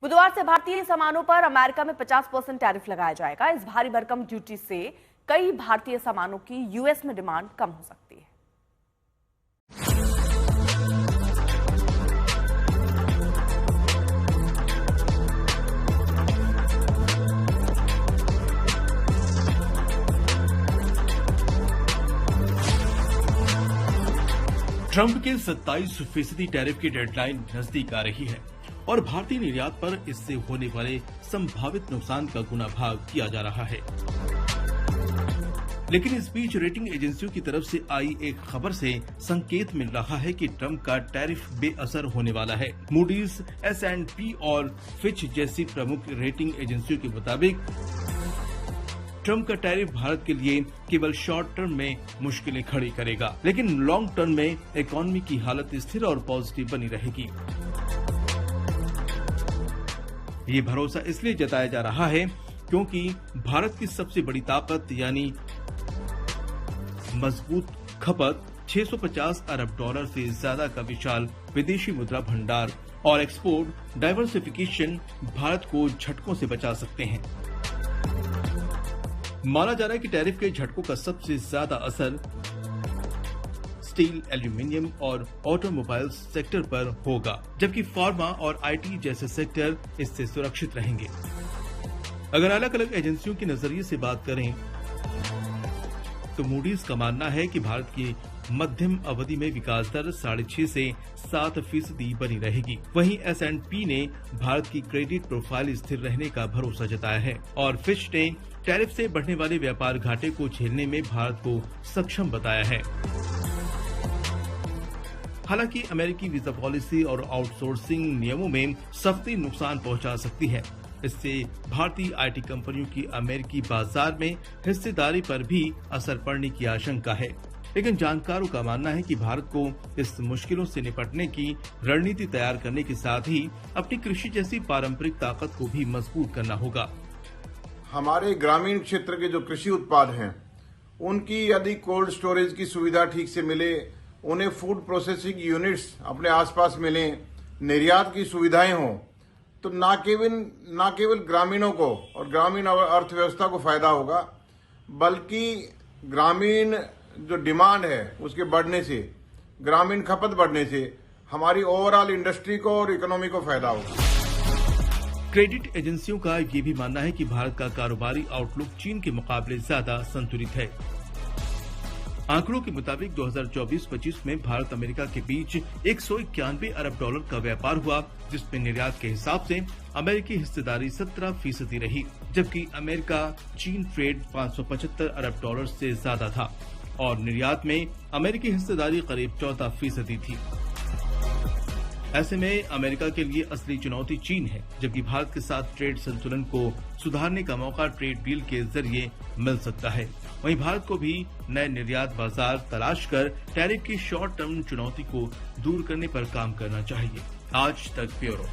बुधवार से भारतीय सामानों पर अमेरिका में 50% टैरिफ लगाया जाएगा। इस भारी भरकम ड्यूटी से कई भारतीय सामानों की यूएस में डिमांड कम हो सकती है। ट्रंप के 27% टैरिफ की डेडलाइन नजदीक आ रही है और भारतीय निर्यात पर इससे होने वाले संभावित नुकसान का गुना भाग किया जा रहा है। लेकिन इस बीच रेटिंग एजेंसियों की तरफ से आई एक खबर से संकेत मिल रहा है कि ट्रंप का टैरिफ बेअसर होने वाला है। मूडीज, S&P और फिच जैसी प्रमुख रेटिंग एजेंसियों के मुताबिक ट्रंप का टैरिफ भारत के लिए केवल शॉर्ट टर्म में मुश्किलें खड़ी करेगा, लेकिन लॉन्ग टर्म में इकोनॉमी की हालत स्थिर और पॉजिटिव बनी रहेगी। ये भरोसा इसलिए जताया जा रहा है क्योंकि भारत की सबसे बड़ी ताकत यानी मजबूत खपत, $650 अरब से ज्यादा का विशाल विदेशी मुद्रा भंडार और एक्सपोर्ट डाइवर्सिफिकेशन भारत को झटकों से बचा सकते हैं। माना जा रहा है कि टैरिफ के झटकों का सबसे ज्यादा असर स्टील, एल्यूमीनियम और ऑटोमोबाइल सेक्टर पर होगा, जबकि फार्मा और IT जैसे सेक्टर इससे सुरक्षित रहेंगे। अगर अलग अलग एजेंसियों के नजरिए से बात करें तो मूडीज का मानना है कि भारत की मध्यम अवधि में विकास दर 6.5 से 7% बनी रहेगी। वहीं S&P ने भारत की क्रेडिट प्रोफाइल स्थिर रहने का भरोसा जताया है और फिच ने टैरिफ से बढ़ने वाले व्यापार घाटे को झेलने में भारत को सक्षम बताया है। हालांकि अमेरिकी वीजा पॉलिसी और आउटसोर्सिंग नियमों में सख्ती नुकसान पहुंचा सकती है। इससे भारतीय IT कंपनियों की अमेरिकी बाजार में हिस्सेदारी पर भी असर पड़ने की आशंका है। लेकिन जानकारों का मानना है कि भारत को इस मुश्किलों से निपटने की रणनीति तैयार करने के साथ ही अपनी कृषि जैसी पारंपरिक ताकत को भी मजबूत करना होगा। हमारे ग्रामीण क्षेत्र के जो कृषि उत्पाद हैं, उनकी यदि कोल्ड स्टोरेज की सुविधा ठीक से मिले, उन्हें फूड प्रोसेसिंग यूनिट्स अपने आसपास मिलें, निर्यात की सुविधाएं हों, तो न केवल ग्रामीणों को और ग्रामीण अर्थव्यवस्था को फायदा होगा, बल्कि ग्रामीण जो डिमांड है उसके बढ़ने से, ग्रामीण खपत बढ़ने से हमारी ओवरऑल इंडस्ट्री को और इकोनॉमी को फायदा होगा। क्रेडिट एजेंसियों का ये भी मानना है कि भारत का कारोबारी आउटलुक चीन के मुकाबले ज्यादा संतुलित है। आंकड़ों के मुताबिक 2024-25 में भारत अमेरिका के बीच $191 अरब का व्यापार हुआ, जिसमें निर्यात के हिसाब से अमेरिकी हिस्सेदारी 17% रही, जबकि अमेरिका चीन ट्रेड $575 अरब से ज्यादा था और निर्यात में अमेरिकी हिस्सेदारी करीब 14% थी। ऐसे में अमेरिका के लिए असली चुनौती चीन है, जबकि भारत के साथ ट्रेड संतुलन को सुधारने का मौका ट्रेड डील के जरिए मिल सकता है। वहीं भारत को भी नए निर्यात बाजार तलाश कर टैरिफ की शॉर्ट टर्म चुनौती को दूर करने पर काम करना चाहिए। आज तक ब्यूरो।